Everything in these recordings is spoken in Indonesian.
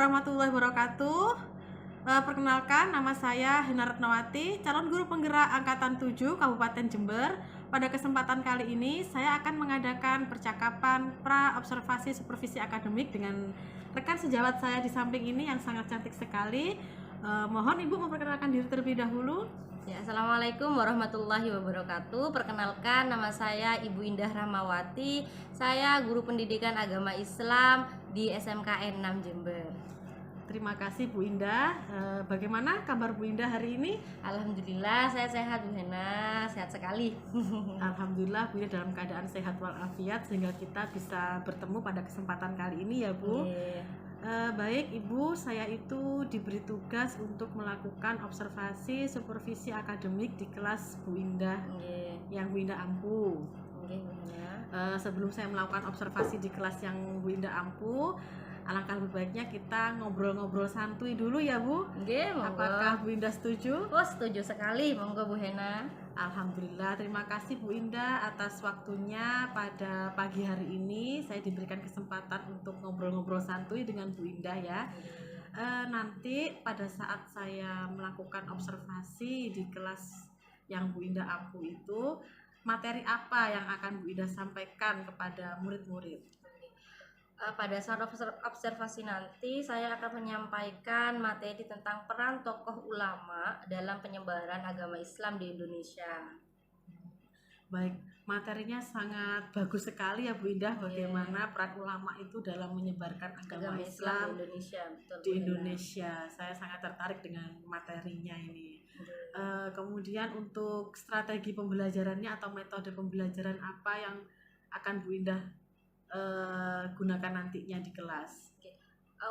warahmatullahi wabarakatuh. Perkenalkan, nama saya Hina Retnawati, calon guru penggerak Angkatan 7 Kabupaten Jember. Pada kesempatan kali ini, saya akan mengadakan percakapan pra-observasi supervisi akademik dengan rekan sejawat saya di samping ini yang sangat cantik sekali. Mohon Ibu memperkenalkan diri terlebih dahulu. Ya, Assalamualaikum warahmatullahi wabarakatuh. Perkenalkan, nama saya Ibu Indah Rahmawati. Saya guru pendidikan agama Islam di SMKN 6 Jember. Terima kasih Bu Indah. Bagaimana kabar Bu Indah hari ini? Alhamdulillah saya sehat Bu Hena, sehat sekali. Alhamdulillah Bu Indah dalam keadaan sehat walafiat sehingga kita bisa bertemu pada kesempatan kali ini ya Bu. Baik Ibu, saya itu diberi tugas untuk melakukan observasi supervisi akademik di kelas Bu Indah yang Bu Indah ampu. Sebelum saya melakukan observasi di kelas yang Bu Indah ampu, alangkah lebih baiknya kita ngobrol-ngobrol santuy dulu ya Bu. Apakah Bu Indah setuju? Oh, setuju sekali, monggo Bu Hena. Alhamdulillah, terima kasih Bu Indah atas waktunya pada pagi hari ini. Saya diberikan kesempatan untuk ngobrol-ngobrol santuy dengan Bu Indah ya. Nanti pada saat saya melakukan observasi di kelas yang Bu Indah ampu itu, materi apa yang akan Bu Indah sampaikan kepada murid-murid? Pada saat observasi nanti saya akan menyampaikan materi tentang peran tokoh ulama dalam penyebaran agama Islam di Indonesia. Baik, materinya sangat bagus sekali ya Bu Indah, bagaimana peran ulama itu dalam menyebarkan agama Islam di Indonesia. Betul, di Indonesia. Saya sangat tertarik dengan materinya ini. Kemudian untuk strategi pembelajarannya atau metode pembelajaran apa yang akan Bu Indah gunakan nantinya di kelas?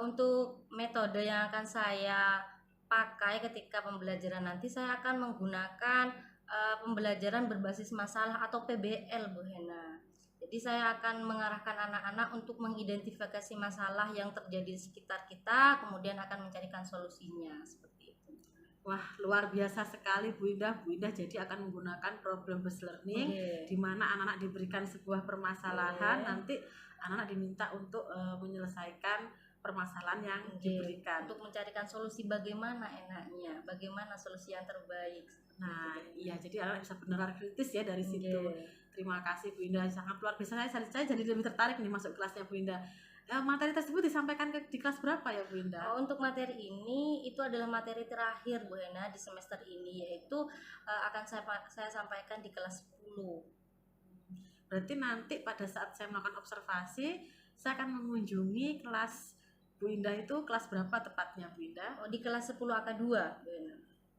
Untuk metode yang akan saya pakai ketika pembelajaran nanti, saya akan menggunakan pembelajaran berbasis masalah atau PBL Bu Hena. Jadi saya akan mengarahkan anak-anak untuk mengidentifikasi masalah yang terjadi di sekitar kita, kemudian akan mencarikan solusinya seperti itu. Wah, luar biasa sekali Bu Indah. Bu Indah jadi akan menggunakan problem based learning di mana anak-anak diberikan sebuah permasalahan, nanti anak-anak diminta untuk menyelesaikan permasalahan yang diberikan. Untuk mencarikan solusi bagaimana enaknya, bagaimana solusi yang terbaik. Nah, iya, jadi anak bisa benar kritis ya dari situ. Terima kasih Bu Indah, sangat luar biasa. Saya jadi lebih tertarik nih masuk kelasnya Bu Indah. Materi tersebut disampaikan di kelas berapa ya Bu Indah? Untuk materi ini itu adalah materi terakhir Bu Hena di semester ini, yaitu akan saya sampaikan di kelas 10. Berarti nanti pada saat saya melakukan observasi, saya akan mengunjungi kelas Bu Indah itu kelas berapa tepatnya Bu Indah? Di kelas 10 AK2 Bu Hena.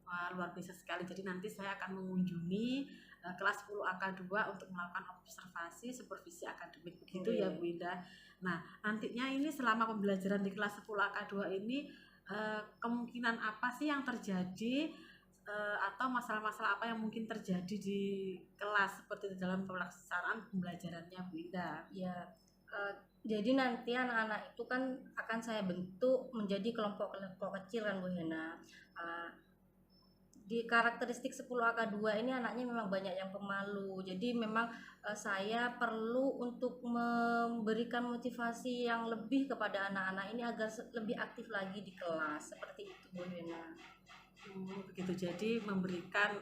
Wah, luar biasa sekali. Jadi nanti saya akan mengunjungi kelas 10 AK2 untuk melakukan observasi supervisi akademik begitu ya Bu Indah. Nah, nantinya ini selama pembelajaran di kelas 10 AK2 ini kemungkinan apa sih yang terjadi atau masalah-masalah apa yang mungkin terjadi di kelas seperti dalam pelaksanaan pembelajarannya Bu Indah? Ya, jadi nanti anak-anak itu kan akan saya bentuk menjadi kelompok-kelompok kecil kan Bu Hena. Di karakteristik 10 AK2 ini anaknya memang banyak yang pemalu. Jadi memang saya perlu untuk memberikan motivasi yang lebih kepada anak-anak ini agar lebih aktif lagi di kelas. Seperti itu Bu Hena. Begitu, jadi memberikan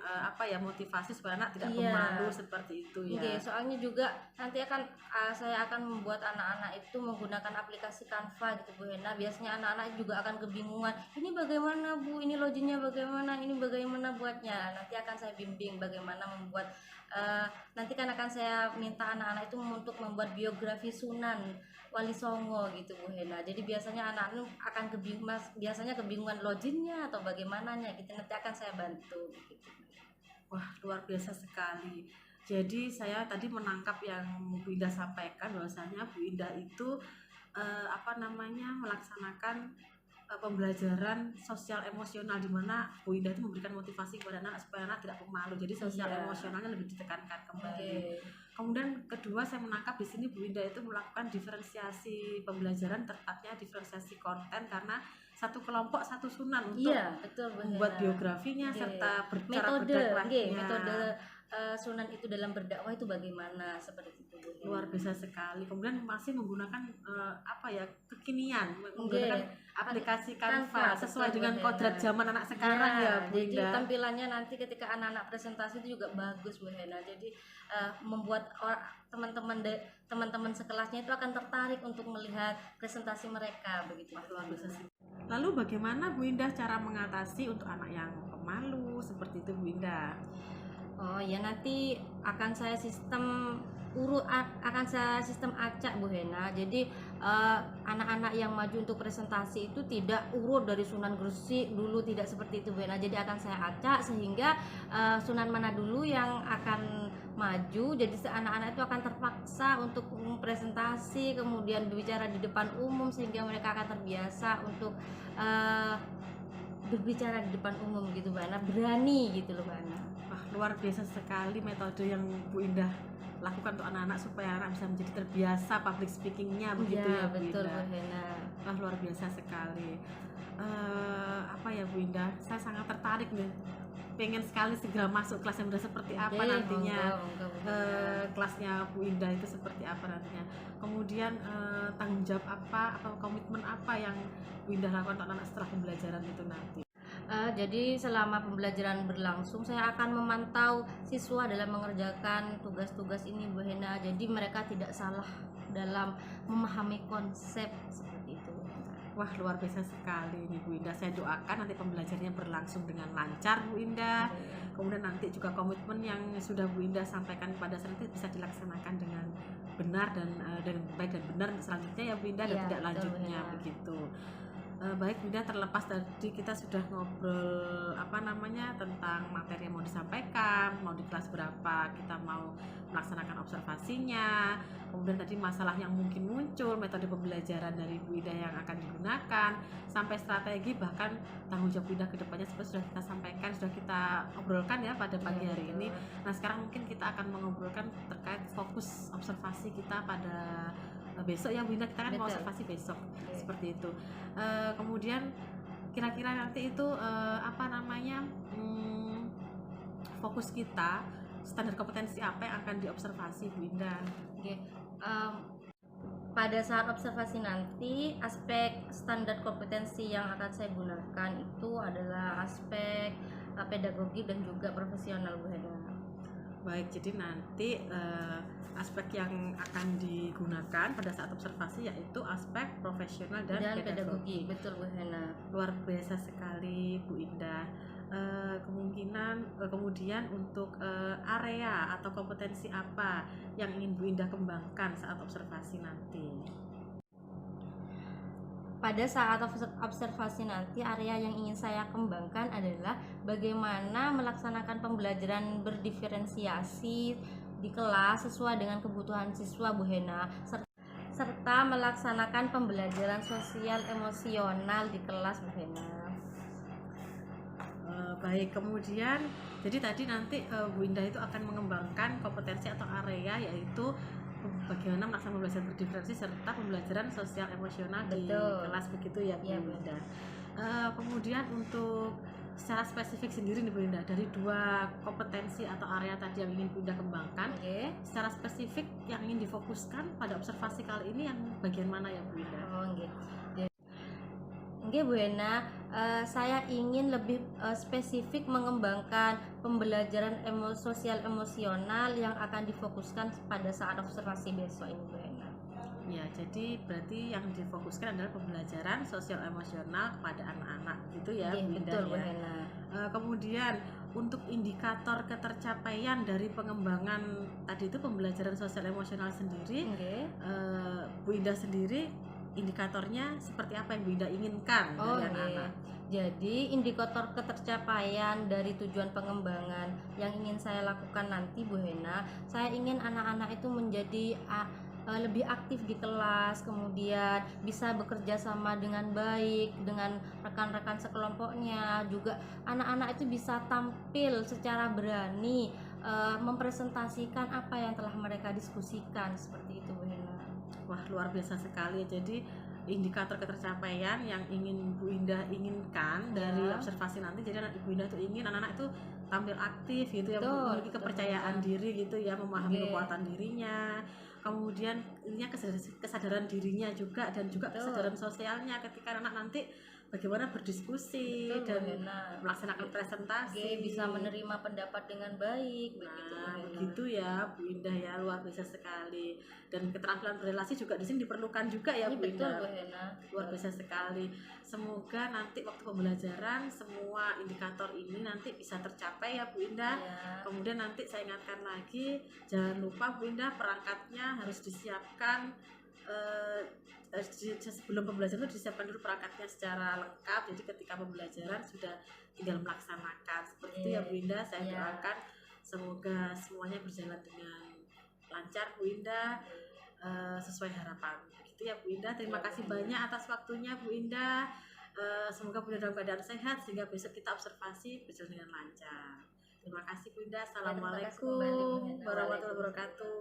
motivasi supaya anak tidak pemalu seperti itu ya. Soalnya juga nanti saya akan membuat anak-anak itu menggunakan aplikasi Canva gitu Bu Hena. Biasanya anak-anak juga akan kebingungan, ini bagaimana Bu, ini loginnya bagaimana, ini bagaimana buatnya. Nanti akan saya bimbing bagaimana membuat. Nanti kan akan saya minta anak-anak itu untuk membuat biografi Sunan Wali Songo gitu Bu Hena. Jadi biasanya anak-anak akan kebingungan loginnya atau bagaimananya gitu. Nanti akan saya bantu gitu. Wah, luar biasa sekali. Jadi saya tadi menangkap yang Bu Indah sampaikan bahwasanya Bu Indah itu melaksanakan pembelajaran sosial emosional di mana Bu Indah itu memberikan motivasi kepada anak supaya anak tidak pemalu. Jadi sosial emosionalnya lebih ditekankan kembali. Kemudian kedua, saya menangkap di sini Bu Indah itu melakukan diferensiasi pembelajaran, tepatnya diferensiasi konten, karena satu kelompok satu sunan untuk membuat biografinya serta cara berdakwahnya. Metode sunan itu dalam berdakwah itu bagaimana, seperti itu Bu Hena. Luar biasa sekali. Kemudian masih menggunakan kekinian, menggunakan aplikasi Canva sesuai dengan kodrat zaman anak sekarang ya Bu Jadi Indah. tampilannya nanti ketika anak-anak presentasi itu juga bagus Bu Hena. Jadi membuat teman-teman sekelasnya itu akan tertarik untuk melihat presentasi mereka begitu. Luar biasa sih. Lalu bagaimana Bu Indah cara mengatasi untuk anak yang pemalu seperti itu Bu Indah? Oh ya, nanti akan saya sistem acak Bu Hena. Jadi anak-anak yang maju untuk presentasi itu tidak urut dari Sunan Gresik dulu, tidak seperti itu Bu Hena. Jadi akan saya acak sehingga Sunan mana dulu yang akan maju. Jadi anak-anak itu akan terpaksa untuk presentasi, kemudian berbicara di depan umum, sehingga mereka akan terbiasa untuk berbicara di depan umum gitu Bu Hena, berani gitu loh Bu Hena. Wah, luar biasa sekali metode yang Bu Indah lakukan untuk anak-anak supaya anak bisa menjadi terbiasa public speakingnya begitu ya Bu betul Indah. Bu Hena. Wah, luar biasa sekali. Bu Indah, saya sangat tertarik nih, pengen sekali segera masuk kelas yang udah seperti apa nantinya. Monggo, Bu Hena. Kelasnya Bu Indah itu seperti apa nantinya, kemudian tanggung jawab apa atau komitmen apa yang Bu Indah lakukan untuk anak setelah pembelajaran itu nanti? Jadi selama pembelajaran berlangsung saya akan memantau siswa dalam mengerjakan tugas-tugas ini Bu Hena. Jadi mereka tidak salah dalam memahami konsep seperti itu. Wah, luar biasa sekali nih Bu Indah. Saya doakan nanti pembelajarannya berlangsung dengan lancar Bu Indah. Kemudian nanti juga komitmen yang sudah Bu Indah sampaikan pada saya nanti bisa dilaksanakan dengan benar dan dengan baik dan benar selanjutnya ya Bu Indah, dan tidak lanjutnya begitu. Baik Bu Indah, terlepas tadi kita sudah ngobrol tentang materi yang mau disampaikan, mau di kelas berapa kita mau melaksanakan observasinya, kemudian tadi masalah yang mungkin muncul, metode pembelajaran dari Bu Indah yang akan digunakan, sampai strategi bahkan tanggung jawab Bu Indah ke depannya seperti sudah kita sampaikan, sudah kita obrolkan ya pada pagi hari ini. Nah, sekarang mungkin kita akan mengobrolkan terkait fokus observasi kita pada besok ya Bu Indah, kita kan mau observasi besok seperti itu. Kemudian kira-kira nanti itu fokus kita, standar kompetensi apa yang akan diobservasi Bu Indah? Pada saat observasi nanti, aspek standar kompetensi yang akan saya gunakan itu adalah aspek pedagogi dan juga profesional Bu Hena. Baik, jadi nanti aspek yang akan digunakan pada saat observasi yaitu aspek profesional dan pedagogi. Betul Bu Hena. Luar biasa sekali Bu Indah. Kemudian untuk area atau kompetensi apa yang ingin Bu Indah kembangkan saat observasi nanti? Pada saat observasi nanti, area yang ingin saya kembangkan adalah bagaimana melaksanakan pembelajaran berdiferensiasi di kelas sesuai dengan kebutuhan siswa Bu Hena, serta melaksanakan pembelajaran sosial emosional di kelas Bu Hena. Baik, kemudian jadi tadi nanti Bu Indah itu akan mengembangkan kompetensi atau area yaitu bagaimana melaksanakan pembelajaran berdiferensi serta pembelajaran sosial emosional di kelas begitu ya Bu Indah. Kemudian untuk secara spesifik sendiri nih Bu Indah, dari dua kompetensi atau area tadi yang ingin Bu Indah kembangkan, secara spesifik yang ingin difokuskan pada observasi kali ini yang bagian mana ya Bu Indah? Bu Hena, saya ingin lebih spesifik mengembangkan pembelajaran sosial emosional yang akan difokuskan pada saat observasi besok ini Bu Hena. Ya, jadi berarti yang difokuskan adalah pembelajaran sosial emosional kepada anak-anak gitu ya Bu Indah. Betul Bu Hena. Kemudian untuk indikator ketercapaian dari pengembangan tadi itu pembelajaran sosial emosional sendiri, Bu Indah sendiri indikatornya seperti apa yang Bu Indah inginkan dari anak-anak? Jadi indikator ketercapaian dari tujuan pengembangan yang ingin saya lakukan nanti Bu Hena, saya ingin anak-anak itu menjadi lebih aktif di kelas, kemudian bisa bekerja sama dengan baik dengan rekan-rekan sekelompoknya, juga anak-anak itu bisa tampil secara berani mempresentasikan apa yang telah mereka diskusikan, seperti itu Bu Hena. Wah, luar biasa sekali. Jadi indikator ketercapaian yang ingin Bu Indah inginkan dari observasi nanti, jadi Ibu Indah itu ingin anak-anak itu tampil aktif gitu ya, Betul, memiliki kepercayaan diri gitu ya, memahami kekuatan dirinya, kemudian ininya kesadaran dirinya juga, dan juga kesadaran sosialnya ketika anak nanti bagaimana berdiskusi dan melaksanakan presentasi, bisa menerima pendapat dengan baik. Begitu ya Bu Indah ya, luar biasa sekali. Dan keterampilan berrelasi juga di sini diperlukan juga ya Bu Indah. Luar biasa sekali. Semoga nanti waktu pembelajaran semua indikator ini nanti bisa tercapai ya Bu Indah. Kemudian nanti saya ingatkan lagi, jangan lupa Bu Indah perangkatnya harus disiapkan. Sebelum pembelajaran itu disiapkan dulu perangkatnya secara lengkap, jadi ketika pembelajaran sudah tinggal melaksanakan seperti itu ya Bu Indah. Saya doakan semoga semuanya berjalan dengan lancar Bu Indah, sesuai harapan. Begitu ya Bu Indah. Terima kasih banyak atas waktunya Bu Indah. Semoga Bu Indah dalam keadaan sehat sehingga besok kita observasi berjalan dengan lancar. Terima kasih Bu Indah. Assalamualaikum warahmatullahi wabarakatuh.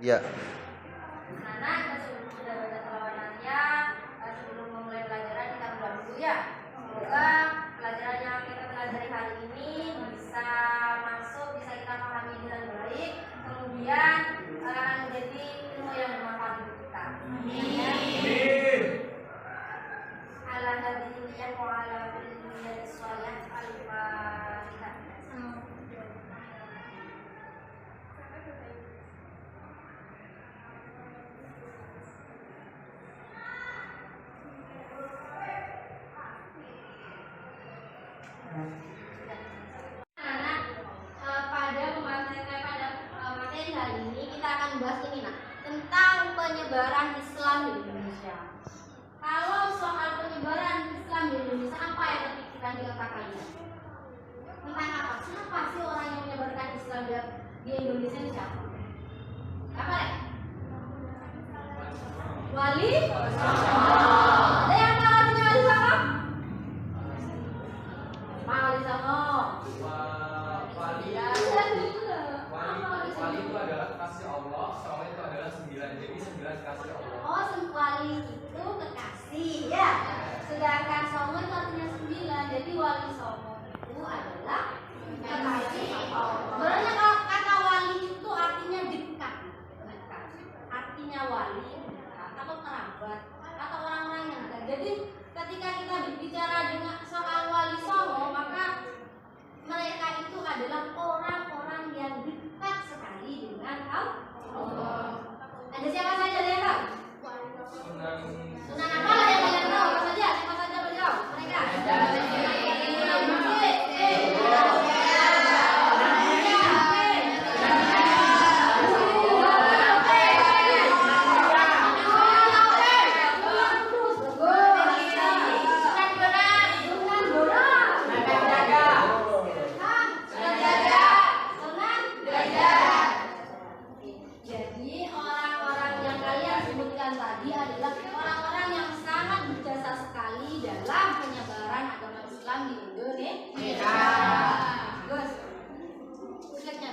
Ya. Anak sudah baca selawatannya, sebelum memulai pelajaran kita berdoa dulu ya. Semoga pelajaran yang kita pelajari hari ini bisa masuk, bisa kita pahami dengan baik, kemudian akan menjadi ilmu yang bermanfaat untuk kita. Amin. Ala hadhihi wa ala kulli sholih al-Fatihah. Materi hari ini kita akan bahas ini tentang penyebaran Islam di Indonesia. Kalau soal penyebaran Islam di Indonesia, apa yang terpikirkan di otak kalian? Tentang apa? Siapa sih orang yang menyebarkan Islam di Indonesia itu siapa? Apa ya? Wali Songo. Ada yang tahu artinya Wali Songo? Wali Songo. Wali itu adalah kasih Allah, Songo itu adalah 9, jadi 9 kasih Allah. Oh, wali itu kekasih ya. Sedangkan Songo itu artinya 9, jadi Wali Songo itu adalah kekasih Allah. Sebenarnya kalau kata wali itu artinya dekat. Artinya wali atau kerabat atau orang-orang yang ada. Jadi ketika kita berbicara dengan soal Wali Songo, maka mereka itu adalah orang-orang yang dekat sekali dengan Allah. Ada siapa saja yang tahu? Sunan apa lah yang kalian tahu? Apa saja? Siapa saja beliau? Mereka. Jadi orang-orang yang kalian sebutkan tadi adalah orang-orang yang sangat berjasa sekali dalam penyebaran agama Islam di Indonesia. Bagus. Slide-nya.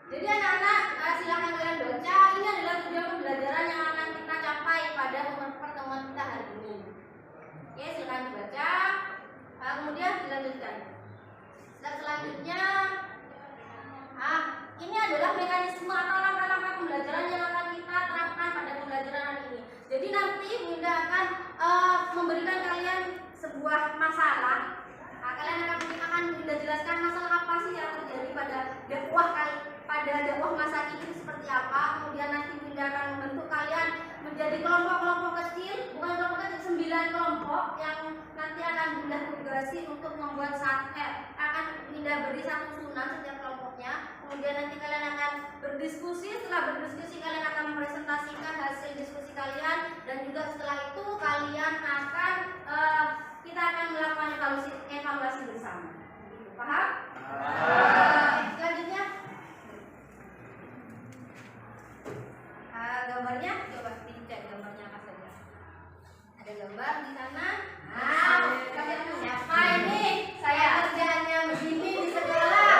Jadi anak-anak silakan kalian baca. Ini adalah tujuan pembelajaran yang akan kita capai pada pertemuan kita hari ini. Oke, silakan dibaca. Kemudian dilanjutkan. Slide selanjutnya. Ini adalah mekanisme atau langkah-langkah pembelajaran yang akan kita terapkan pada pembelajaran hari ini. Jadi nanti Bunda akan memberikan kalian sebuah masalah. Kalian akan Bunda jelaskan masalah apa sih yang terjadi pada dakwah masa kini seperti apa. Kemudian nanti Bunda akan membentuk kalian menjadi kelompok-kelompok kecil, bukan kelompok kecil, 9 kelompok yang nanti akan Bunda tugaskan untuk membuat akan Bunda beri satu sunan setiap kelompoknya. Kemudian nanti kalian akan berdiskusi. Setelah berdiskusi kalian akan mempresentasikan hasil diskusi kalian, dan juga setelah itu kalian akan kita akan melakukan evaluasi bersama. Paham? Selanjutnya gambarnya coba dicek gambarnya apa saja. Ada gambar di sana. Siapa ini? Saya kerjanya begini di sekolah.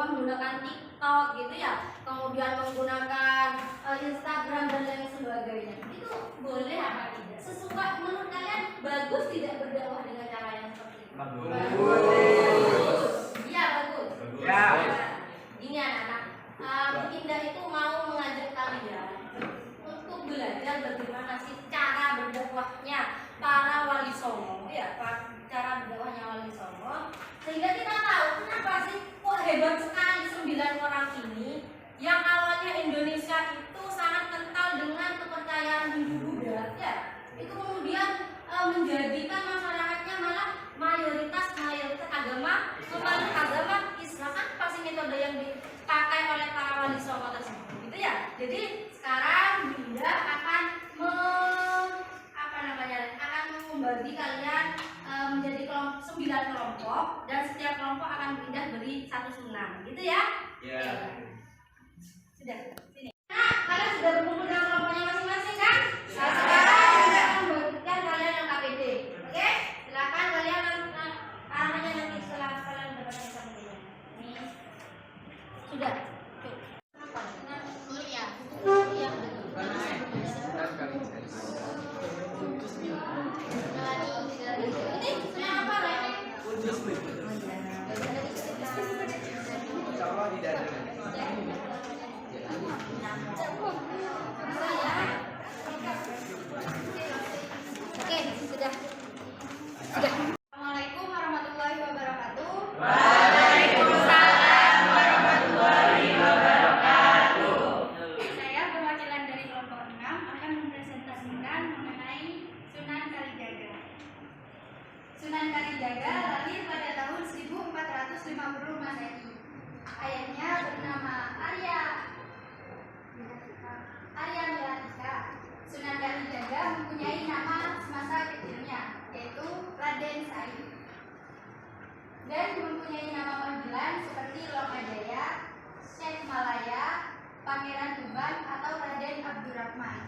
berdakwah menggunakan TikTok gitu ya, kemudian menggunakan Instagram dan lain sebagainya, itu boleh apa tidak? Sesuka menurut kalian bagus tidak berdakwah dengan cara yang seperti itu? Bagus. Iya bagus. Ya. Ini anak-anak, Bu Indah itu mau mengajak kalian untuk belajar bagaimana sih cara berdakwahnya para wali songo, ya, cara berdakwahnya wali songo, sehingga kita tahu kenapa sih kok hebat sekali 9 orang ini yang awalnya Indonesia itu sangat kental dengan kepercayaan Hindu-Buddha, ya, itu kemudian menjadikan masyarakatnya malah mayoritas agama Islam. Apa sih metode yang dipakai oleh para wali songo tersebut, gitu ya? Jadi sekarang Bu Indah akan membagi kalian menjadi 9 kelompok, dan setiap kelompok akan Bu Indah beri 1 sunan, gitu ya? Ya. Sudah. Sini. Nah, kalian sudah berkumpul dengan kelompoknya masing-masing kan? Nah, sekarang kita akan membagikan kalian yang KPD. Oke? Silakan kalian arahnya nanti setelah kalian mendapatkan KPD-nya. Ini sudah. Oke, sudah. Assalamualaikum warahmatullahi wabarakatuh. Waalaikumsalam warahmatullahi wabarakatuh. Saya perwakilan dari kelompok 6 akan mempresentasikan mengenai Sunan Kalijaga. Sunan Kalijaga lahir pada tahun 1450 Masehi. Ayahnya bernama Arya Milatika. Sunan Kalijaga mempunyai nama semasa kecilnya, yaitu Raden Said, dan mempunyai nama panggilan seperti Lomajaya, Syekh Malaya, Pangeran Tuban, atau Raden Abdurrahman.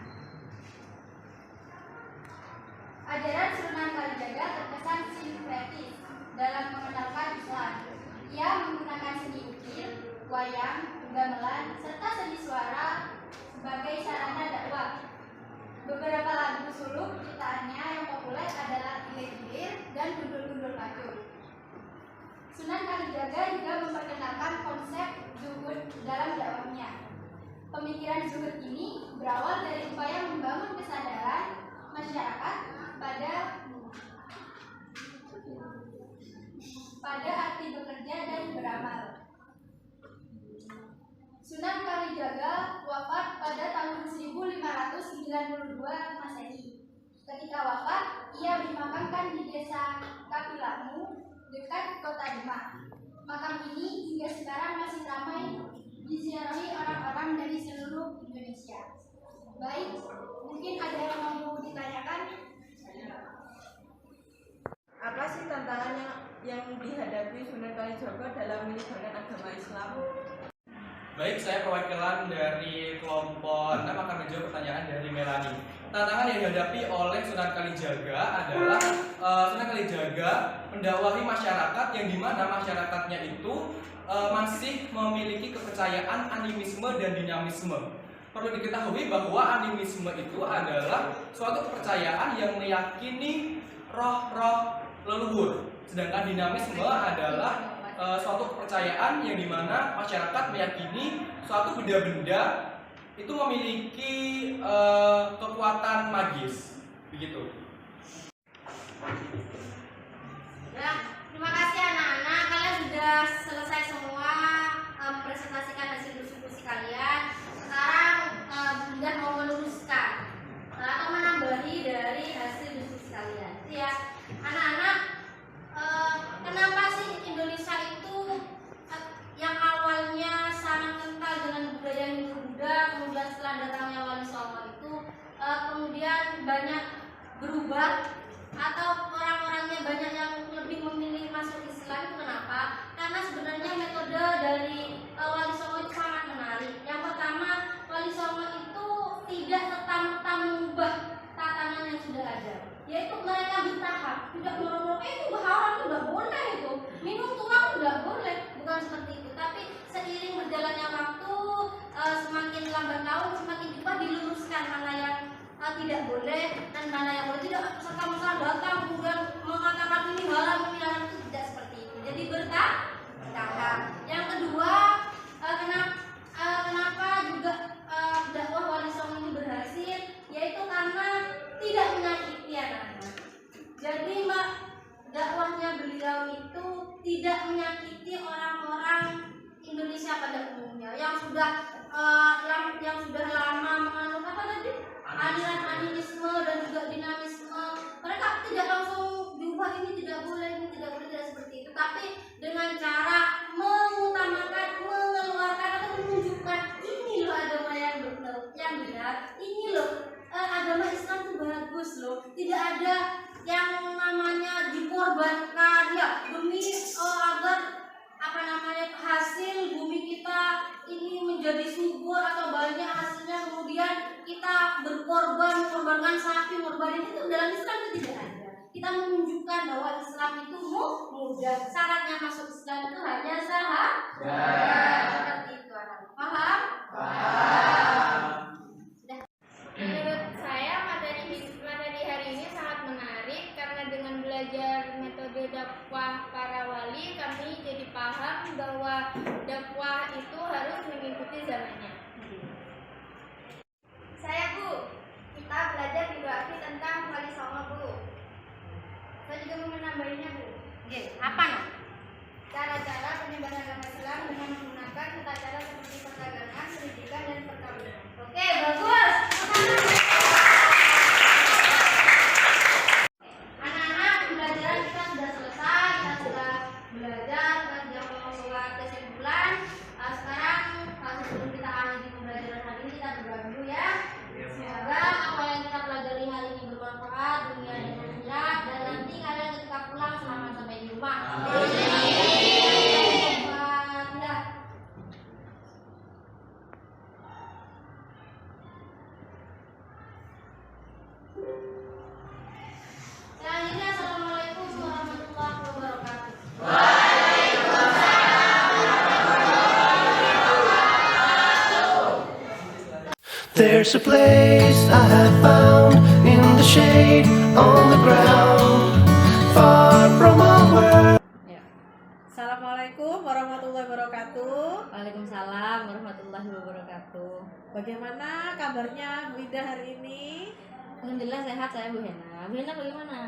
Ajaran Sunan Kalijaga terkesan sinkretis dalam mengenalkan Islam. Ia menggunakan seni ukir, wayang, gamelan, serta seni suara sebagai sarana dakwah. Beberapa lagu suluk ciptaannya yang populer adalah Ilir-ilir dan Gundul-gundul Pacul. Sunan Kalijaga juga memperkenalkan konsep zuhud dalam dakwahnya. Pemikiran zuhud ini berawal dari upaya membangun kesadaran masyarakat pada arti bekerja dan beramal. Sunan Kalijaga wafat pada tahun 1592 Masehi. Ketika wafat, ia dimakamkan di desa Kapilamu dekat kota Demak. Makam ini hingga sekarang masih ramai diziarahi orang-orang dari seluruh Indonesia. Baik, mungkin ada yang mau ditanyakan? Apa sih tantangan yang dihadapi Sunan Kalijaga dalam menyebarkan agama Islam? Baik, saya perwakilan dari kelompok 6 akan menjawab pertanyaan dari Melani. Tantangan yang dihadapi oleh Sunan Kalijaga adalah Sunan Kalijaga mendakwahi masyarakat yang dimana masyarakatnya itu masih memiliki kepercayaan animisme dan dinamisme. Perlu diketahui bahwa animisme itu adalah suatu kepercayaan yang meyakini roh-roh leluhur, sedangkan dinamisme adalah suatu kepercayaan yang dimana masyarakat meyakini suatu benda-benda itu memiliki kekuatan magis, begitu. Ya, terima kasih anak-anak, kalian sudah selesai semua mempresentasikan hasil diskusi kalian. Sekarang Bunda mau meluruskan atau menambahi dari hasil diskusi kalian. Ya, anak-anak, kenapa sih Indonesia itu yang awalnya sangat kental dengan budaya Hindu-Buddha, kemudian setelah datangnya Wali Songo itu kemudian banyak berubah, atau orang-orangnya banyak yang lebih memilih masuk Islam? Itu kenapa? Karena sebenarnya metode dari Wali Songo itu sangat menarik. Yang pertama, Wali Songo itu tidak serta-merta mengubah tatanan yang sudah ada, yaitu mereka bertahap, tidak merokok itu haram, itu nggak boleh, itu minum tuak nggak boleh, bukan seperti itu, tapi berjalannya waktu, semakin lambat laun semakin cepat diluruskan mana yang tidak boleh dan mana yang boleh. Tidak serta-merta datang kemudian mengatakan ini haram, ini haram, itu tidak seperti itu. Jadi bertahap. Yang kedua, kenapa juga dakwah Wali Songo ini berhasil, yaitu karena tidak menyakiti anak-anak. Jadi dakwahnya beliau itu tidak menyakiti orang-orang Indonesia pada umumnya yang sudah lama menganut apa tadi, aliran animisme dan juga dinamisme. Mereka tidak langsung diubah, ini tidak boleh, tidak seperti itu, tapi dengan cara mengutamakan, mengeluarkan atau menunjukkan ini loh agama yang benar, ini loh agama Islam itu bagus loh, tidak ada yang namanya dikorbankan ya demi agar hasil bumi kita ini menjadi subur atau banyak hasilnya, kemudian kita mengorbankan sapi, mengorbankan itu dalam Islam itu tidak ada. Kita menunjukkan bahwa Islam itu mudah, syaratnya masuk Islam itu hanya seperti itu. Paham? Menurut saya materi hari ini sangat menarik karena dengan belajar metode dakwah para wali kami jadi paham bahwa dakwah itu harus mengikuti zamannya. Saya Bu, kita belajar biografi tentang Wali Songo Bu. Saya juga mau menambahinya Bu. Oke, apa no? Cara-cara penyebaran agama Islam dengan menggunakan tata cara seperti perdagangan, pendidikan, dan perkawinan. Oke, bagus. Anak-anak, pembelajaran kita sudah selesai. Kita sudah belajar, kita sudah membuat kesimpulan. Sekarang sebelum kita akhiri pembelajaran hari ini, kita berdoa dulu ya. Semoga apa yang kita pelajari hari ini bermanfaat dunia dan akhirat, dan nanti kalian ketika pulang selamat sampai di rumah. Selanjutnya, assalamualaikum warahmatullahi wabarakatuh. There's a place I have found in the shade on the ground, far from our world. Ya. Assalamualaikum warahmatullahi wabarakatuh. Waalaikumsalam warahmatullahi wabarakatuh. Bagaimana kabarnya Bu Indah hari ini? Alhamdulillah sehat saya Bu Hena. Bu Hena bagaimana?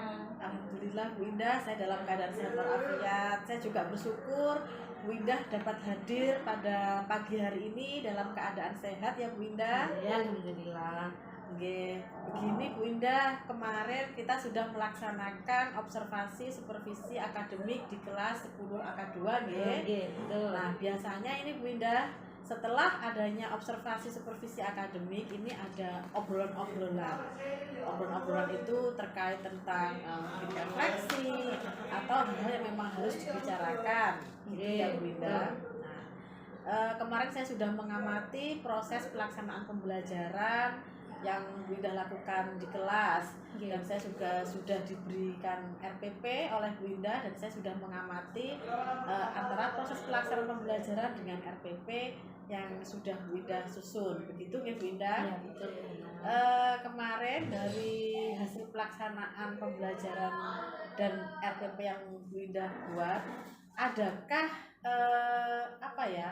Alhamdulillah Bu Indah, saya dalam keadaan sehat walafiat. Saya juga bersyukur Bu Indah dapat hadir pada pagi hari ini dalam keadaan sehat ya Bu Indah. Ya, alhamdulillah. Oke, begini Bu Indah, kemarin kita sudah melaksanakan observasi supervisi akademik di kelas 10 AK2 nggih. Betul. Nah, biasanya ini Bu Indah, setelah adanya observasi supervisi akademik ini ada obrolan-obrolan. Obrolan-obrolan itu terkait tentang mungkin refleksi atau hal yang memang harus dibicarakan, gitu ya Bu Indah. Nah, kemarin saya sudah mengamati proses pelaksanaan pembelajaran yang Bu Indah lakukan di kelas, dan saya juga sudah diberikan RPP oleh Bu Indah, dan saya sudah mengamati antara proses pelaksanaan pembelajaran dengan RPP yang sudah Bu Indah susun, begitu ya Bu Indah? Ya, betul. Kemarin dari hasil pelaksanaan pembelajaran dan RPP yang Bu Indah buat, adakah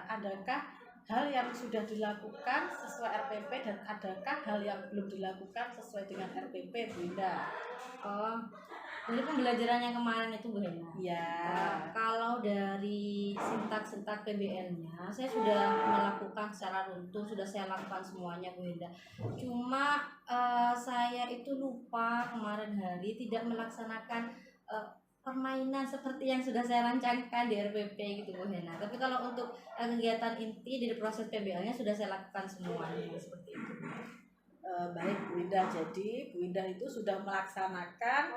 adakah hal yang sudah dilakukan sesuai RPP dan adakah hal yang belum dilakukan sesuai dengan RPP Bu Indah? Oh, dari pembelajaran yang kemarin itu Bu Hena. Ya. Kalau dari sintak-sintak PBL-nya, saya sudah melakukan secara runtun, sudah saya lakukan semuanya Bu Hena. Cuma saya itu lupa kemarin hari tidak melaksanakan permainan seperti yang sudah saya rancangkan di RPP gitu Bu Hena. Tapi kalau untuk kegiatan inti dari proses PBL-nya sudah saya lakukan semuanya seperti itu. Baik Bu Indah, jadi Bu Indah itu sudah melaksanakan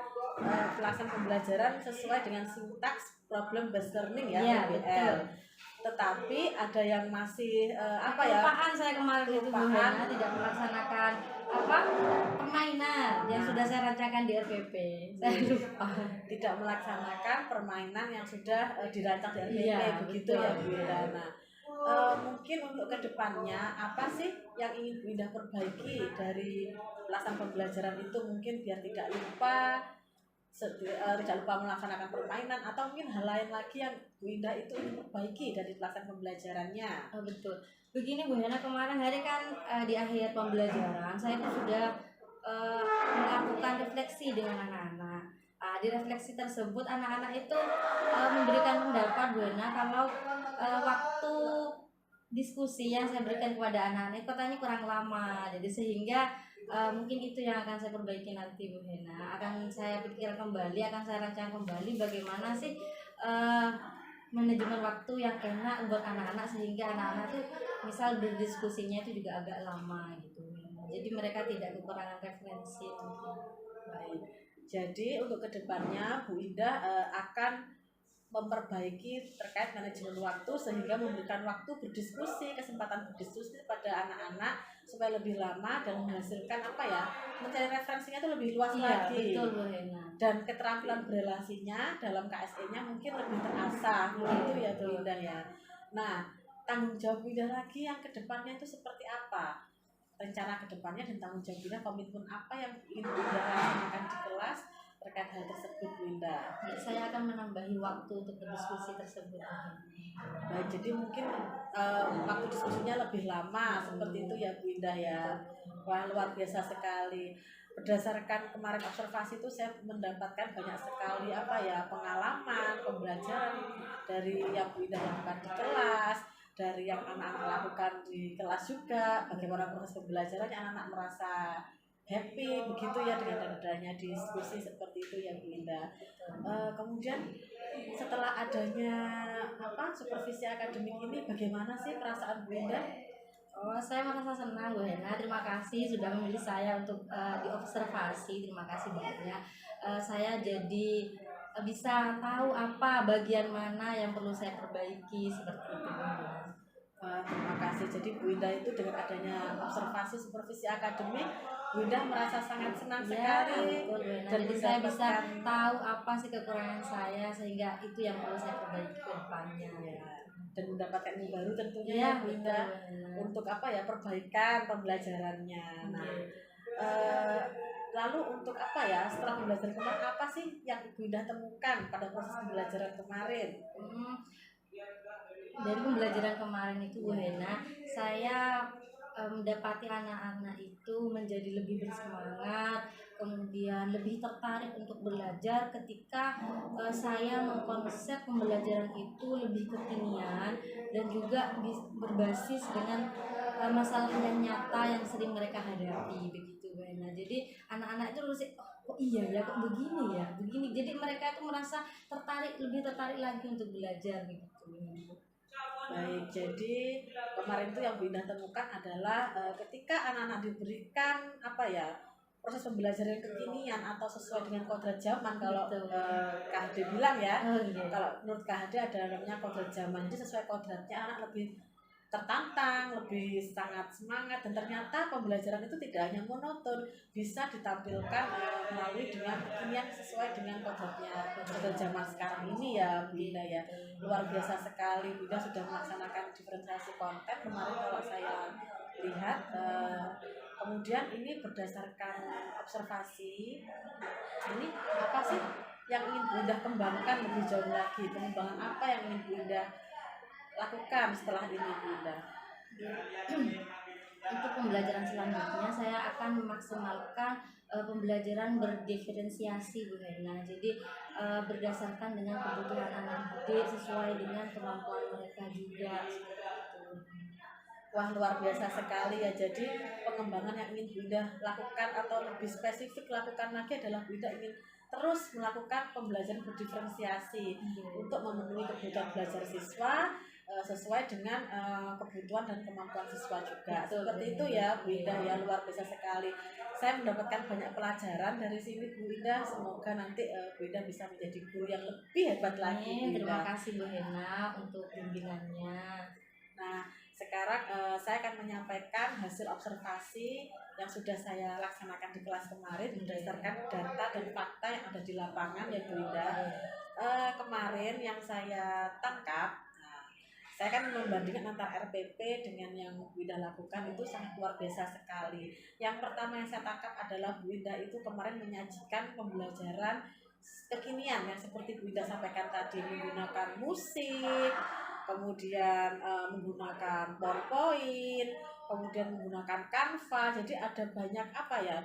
pelaksanaan pembelajaran sesuai dengan sintaks problem based learning ya, PBL. Tetapi ada yang masih kelupaan saya kemarin itu Bu Hena, tidak melaksanakan permainan yang sudah saya rancangkan di RPP. Saya lupa. Tidak melaksanakan permainan yang sudah dirancang di RPP, begitu betul. ya Bu Indah. Nah, mungkin untuk kedepannya apa sih yang ingin Bu Indah perbaiki dari pelaksanaan pembelajaran itu, mungkin biar tidak lupa melaksanakan permainan, atau mungkin hal lain lagi yang Bu Indah itu ingin perbaiki dari pelaksanaan pembelajarannya? Oh, betul. Begini Bu Hena, kemarin hari kan di akhir pembelajaran saya itu sudah melakukan refleksi dengan anak-anak. Di refleksi tersebut anak-anak itu memberikan pendapat Bu Hena kalau waktu diskusi yang saya berikan kepada anak-anak itu katanya kurang lama, jadi sehingga mungkin itu yang akan saya perbaiki nanti Bu Hena. Akan saya pikir kembali, akan saya rancang kembali bagaimana sih manajemen waktu yang enak buat anak-anak, sehingga anak-anak tuh misal berdiskusinya itu juga agak lama gitu. Jadi mereka tidak kekurangan referensi. Baik. Jadi untuk kedepannya Bu Indah akan memperbaiki terkait manajemen waktu sehingga memberikan waktu berdiskusi, kesempatan berdiskusi pada anak-anak supaya lebih lama dan menghasilkan apa ya, mencari referensinya itu lebih luas lagi. Betul Bu Hena. Dan keterampilan berelasinya dalam KSE-nya mungkin lebih terasah, begitu ya Bu Indah ya. Nah, tanggung jawab Bu Indah lagi yang kedepannya itu seperti apa? Rencana kedepannya dan tanggung jawab Bu Indah, komitmen apa yang ingin Bu Indah laksanakan di kelas terkait hal tersebut Bu Indah? Ya, saya akan menambahi waktu untuk berdiskusi tersebut. Baik, jadi mungkin waktu diskusinya lebih lama seperti itu ya Bu Indah ya. Wah, luar biasa sekali. Berdasarkan kemarin observasi itu saya mendapatkan banyak sekali apa ya, pengalaman, pembelajaran dari yang Bu Indah lakukan di kelas, dari yang anak-anak lakukan di kelas juga, bagaimana proses pembelajarannya, anak-anak merasa happy begitu ya dengan adanya diskusi seperti itu ya Bu Indah. Kemudian setelah adanya supervisi akademik ini, bagaimana sih perasaan Bu Indah? Oh, saya merasa senang Bu Hena. Terima kasih sudah memilih saya untuk diobservasi. Terima kasih banyak. Saya jadi bisa tahu apa bagian mana yang perlu saya perbaiki seperti itu. Terima kasih. Jadi Bu Indah itu dengan adanya observasi supervisi akademik, Bu Indah merasa sangat senang sekali. Betul, dan jadi saya bisa tahu apa sih kekurangan saya, sehingga itu yang perlu saya perbaiki ke depannya. Ya. Dan mendapatkan ilmu baru tentunya ya Bu Indah untuk apa ya, perbaikan pembelajarannya. Nah, lalu untuk apa ya, setelah pembelajaran kemarin apa sih yang Ibu Indah temukan pada proses pembelajaran kemarin? Dari pembelajaran kemarin itu Bu Hena, saya mendapati anak-anak itu menjadi lebih bersemangat, kemudian lebih tertarik untuk belajar ketika saya mengkonsep pembelajaran itu lebih kekinian dan juga berbasis dengan masalah yang nyata yang sering mereka hadapi begitu Bu Hena. Jadi anak-anak itu harus kok iya ya, kok begini ya, begini. Jadi mereka itu merasa lebih tertarik lagi untuk belajar begitu. Baik, jadi kemarin itu yang Bu Indah temukan adalah ketika anak-anak diberikan apa ya, proses pembelajaran yang kekinian atau sesuai dengan kodrat zaman, kalau KHD bilang ya, kalau menurut KHD ada namanya kodrat zaman, jadi sesuai kodratnya anak lebih tertantang, lebih sangat semangat, dan ternyata pembelajaran itu tidak hanya monoton, bisa ditampilkan melalui dengan kekinian sesuai dengan kodratnya, kodrat zaman sekarang ini ya Bu Indah ya. Luar biasa sekali Bu Indah sudah melaksanakan diferensiasi konten kemarin kalau saya lihat. Kemudian ini berdasarkan observasi, ini apa sih yang ingin Bu Indah kembangkan lebih jauh lagi, pengembangan apa yang ingin Bu Indah lakukan setelah ini Bu Indah? Untuk pembelajaran selanjutnya saya akan memaksimalkan pembelajaran berdiferensiasi Bu Hena. Jadi berdasarkan dengan kebutuhan anak didik sesuai dengan kemampuan mereka juga. Wah, luar biasa sekali ya. Jadi pengembangan yang ingin Bu Indah lakukan atau lebih spesifik lakukan lagi adalah Bu Indah ingin terus melakukan pembelajaran berdiferensiasi untuk memenuhi kebutuhan belajar siswa sesuai dengan kebutuhan dan kemampuan siswa juga. Seperti itu ya Bu Indah ya, luar biasa sekali. Saya mendapatkan banyak pelajaran dari sini Bu Indah. Semoga nanti Bu Indah bisa menjadi guru yang lebih hebat lagi. Terima kasih Bu Hena untuk bimbingannya. Nah, sekarang saya akan menyampaikan hasil observasi yang sudah saya laksanakan di kelas kemarin berdasarkan data dan fakta yang ada di lapangan ya Bu Indah. Kemarin yang saya tangkap, Saya kan membandingkan antara RPP dengan yang Bu Indah lakukan itu sangat luar biasa sekali. Yang pertama yang saya tangkap adalah Bu Indah itu kemarin menyajikan pembelajaran kekinian yang seperti Bu Indah sampaikan tadi, menggunakan musik, kemudian menggunakan PowerPoint, kemudian menggunakan Canva. Jadi ada banyak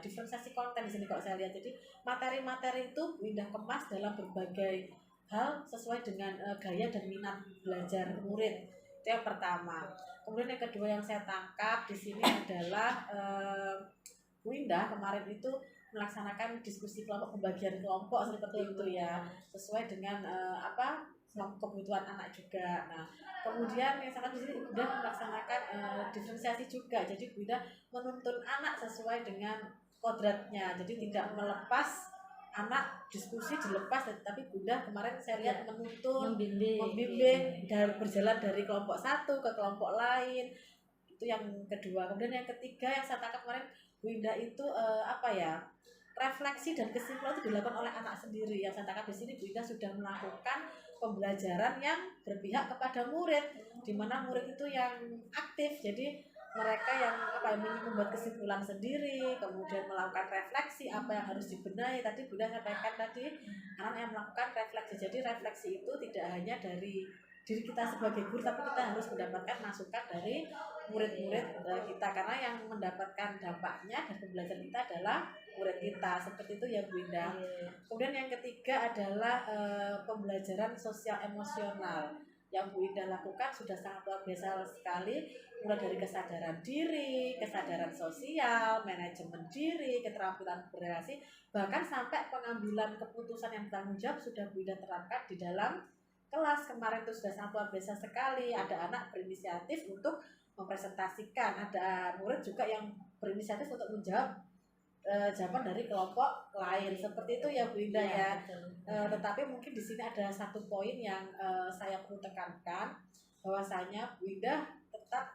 diferensiasi konten di sini kalau saya lihat. Jadi materi-materi itu Bu Indah kemas dalam berbagai hal sesuai dengan gaya dan minat belajar murid. Itu yang pertama. Kemudian yang kedua yang saya tangkap di sini adalah Bu Indah kemarin itu melaksanakan diskusi kelompok, pembagian kelompok seperti itu ya, sesuai dengan kebutuhan anak juga. Nah, kemudian yang sangat di sini sudah melaksanakan diferensiasi juga. Jadi Bu Indah menuntun anak sesuai dengan kodratnya. Jadi tidak melepas anak diskusi dilepas, tapi Bunda kemarin saya lihat menuntun, membimbing dari berjalan dari kelompok satu ke kelompok lain. Itu yang kedua. Kemudian yang ketiga yang saya tangkap kemarin Bunda itu refleksi dan kesimpulan itu dilakukan oleh anak sendiri. Yang saya tangkap di sini Bunda sudah melakukan pembelajaran yang berpihak kepada murid, di mana murid itu yang aktif. Jadi mereka yang membuat kesimpulan sendiri, kemudian melakukan refleksi apa yang harus dibenahi. Tadi Bunda sampaikan tadi anak yang melakukan refleksi. Jadi refleksi itu tidak hanya dari diri kita sebagai guru, tapi kita harus mendapatkan masukan dari murid-murid kita, karena yang mendapatkan dampaknya dan pembelajaran kita adalah murid kita. Seperti itu ya Bu Indah. Kemudian yang ketiga adalah pembelajaran sosial emosional yang Bu Indah lakukan sudah sangat luar biasa sekali, mulai dari kesadaran diri, kesadaran sosial, manajemen diri, keterampilan berrelasi, bahkan sampai pengambilan keputusan yang bertanggung jawab sudah Bu Indah terapkan di dalam kelas. Kemarin itu sudah sangat luar biasa sekali. Ada anak berinisiatif untuk mempresentasikan, ada murid juga yang berinisiatif untuk menjawab jawaban dari kelompok lain. Seperti itu ya Bu Indah ya. Tetapi mungkin di sini ada satu poin yang saya perlu tekankan, bahwasanya Bu Indah tetap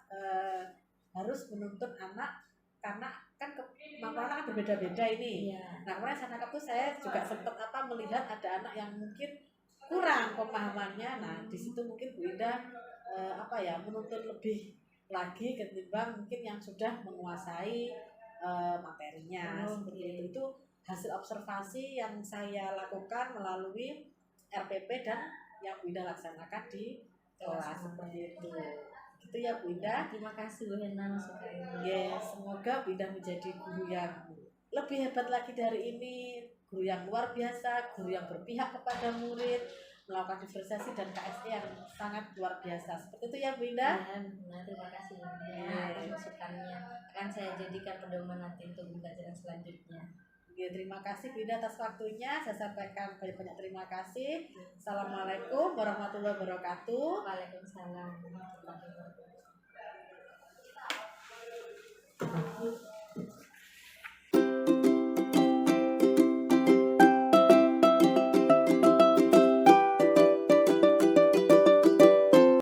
harus menuntut anak, karena kan kemampuan anak kan berbeda-beda ini. Nah kemarin saya tangkap tuh saya juga sempat melihat ada anak yang mungkin kurang pemahamannya. Nah di situ mungkin Bu Indah menuntut lebih lagi ketimbang mungkin yang sudah menguasai materinya. Seperti itu hasil observasi yang saya lakukan melalui RPP dan yang Bu Indah laksanakan di kelas. Seperti itu. Gitu ya Bu Indah. Terima kasih Bu Hena masukannya. Semoga Bu Indah menjadi guru yang lebih hebat lagi dari ini, guru yang luar biasa, guru yang berpihak kepada murid, melakukan diferensiasi dan KSE yang sangat luar biasa. Seperti itu ya Bu Indah. Nah, terima kasih Bu Indah atas masukannya. Akan saya jadikan pedoman nanti untuk pembelajaran selanjutnya. Terima kasih Bu Indah atas waktunya. Saya sampaikan banyak-banyak terima kasih. Assalamualaikum warahmatullahi wabarakatuh. Waalaikumsalam warahmatullahi wabarakatuh.